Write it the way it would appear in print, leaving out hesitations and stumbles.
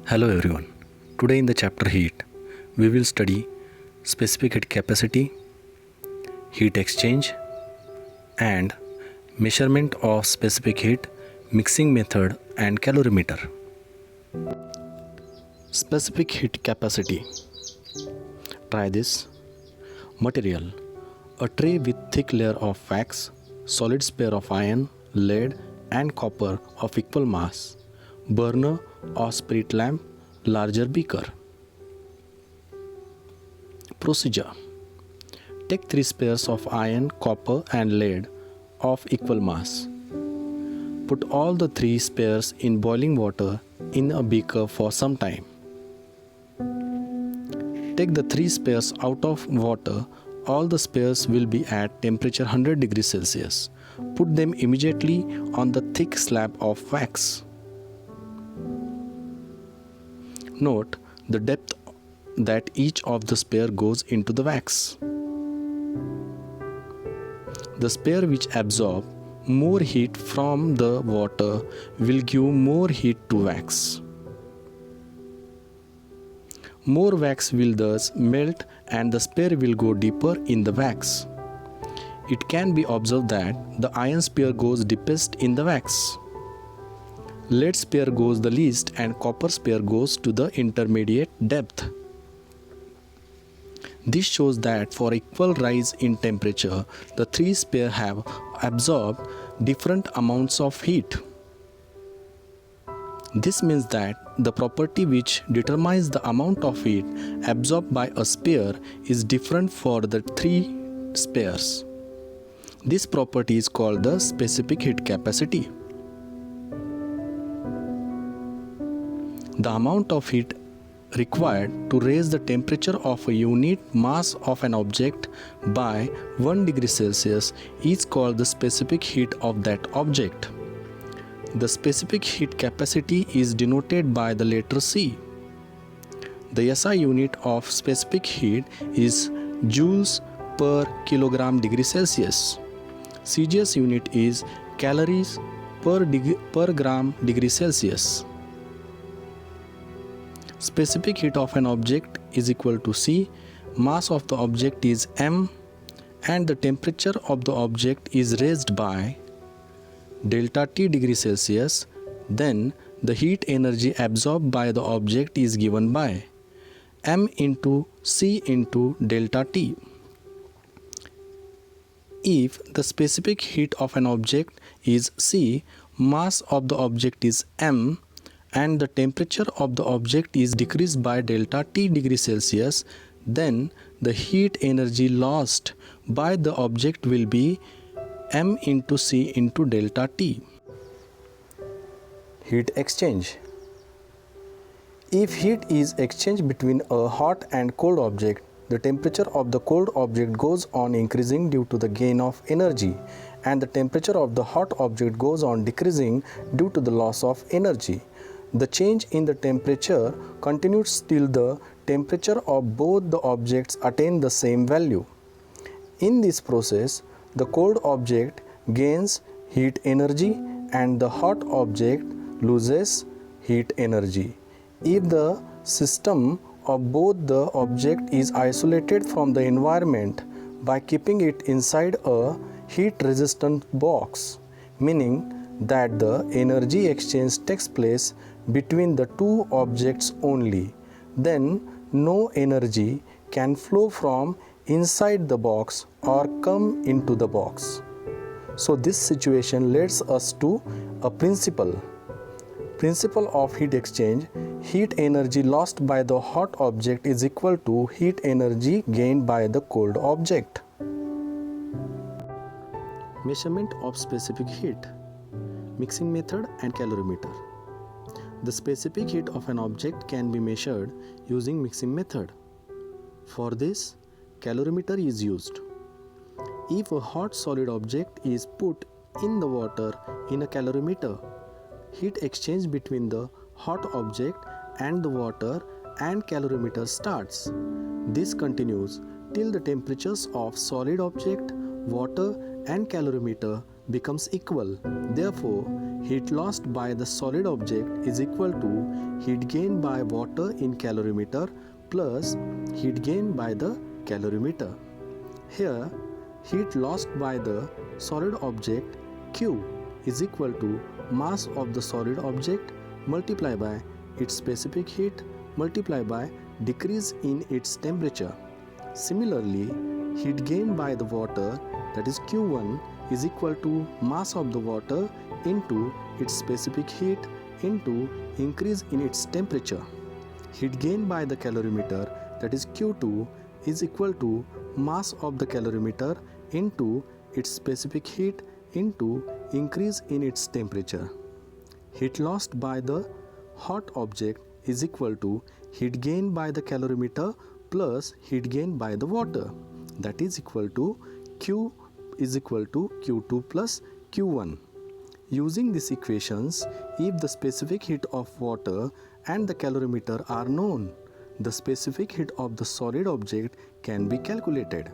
Hello everyone. Today in the chapter heat, we will study specific heat capacity, heat exchange, and measurement of specific heat, mixing method, and calorimeter. Specific heat capacity. Try this. Material: a tray with thick layer of wax, solid sphere of iron, lead, and copper of equal mass. Burner or spirit lamp, larger beaker. Procedure: take 3 spheres of iron, copper, and lead of equal mass. Put all the 3 spheres in boiling water in a beaker for some time. Take the 3 spheres out of water. All the spheres will be at temperature 100 degrees Celsius. Put them immediately on the thick slab of wax. Note the depth that each of the sphere goes into the wax. The sphere which absorb more heat from the water will give more heat to wax. More wax will thus melt and the sphere will go deeper in the wax. It can be observed that the iron sphere goes deepest in the wax. Lead sphere goes the least and copper sphere goes to the intermediate depth. This shows that for equal rise in temperature, the 3 spheres have absorbed different amounts of heat. This means that the property which determines the amount of heat absorbed by a sphere is different for the 3 spheres. This property is called the specific heat capacity. The amount of heat required to raise the temperature of a unit mass of an object by 1 degree Celsius is called the specific heat of that object. The specific heat capacity is denoted by the letter C. The SI unit of specific heat is joules per kilogram degree Celsius. CGS unit is calories per gram degree Celsius. Specific heat of an object is equal to C, mass of the object is m, and the temperature of the object is raised by delta T degree Celsius. Then the heat energy absorbed by the object is given by m into C into delta T. If the specific heat of an object is C, mass of the object is m, and the temperature of the object is decreased by delta T degree Celsius, then the heat energy lost by the object will be m into C into delta T. Heat exchange. If heat is exchanged between a hot and cold object, the temperature of the cold object goes on increasing due to the gain of energy, and the temperature of the hot object goes on decreasing due to the loss of energy. The change in the temperature continues till the temperature of both the objects attain the same value. In this process, the cold object gains heat energy and the hot object loses heat energy. If the system of both the object is isolated from the environment by keeping it inside a heat-resistant box, meaning that the energy exchange takes place between the 2 objects only, then no energy can flow from inside the box or come into the box. So this situation leads us to a principle of heat exchange. Heat energy lost by the hot object is equal to heat energy gained by the cold object. Measurement of specific heat, mixing method and calorimeter. The specific heat of an object can be measured using mixing method. For this, calorimeter is used. If a hot solid object is put in the water in a calorimeter, heat exchange between the hot object and the water and calorimeter starts. This continues till the temperatures of solid object, water and calorimeter becomes equal. Therefore, Heat lost by the solid object is equal to heat gain by water in calorimeter plus heat gain by the calorimeter. Here, heat lost by the solid object Q is equal to mass of the solid object multiplied by its specific heat multiplied by decrease in its temperature. Similarly, heat gain by the water, that is Q1, is equal to mass of the water into its specific heat into increase in its temperature. Heat gain by the calorimeter, that is Q2, is equal to mass of the calorimeter into its specific heat into increase in its temperature. Heat lost by the hot object is equal to heat gain by the calorimeter plus heat gain by the water, that is equal to Q is equal to Q2 plus Q1. Using these equations, if the specific heat of water and the calorimeter are known, the specific heat of the solid object can be calculated.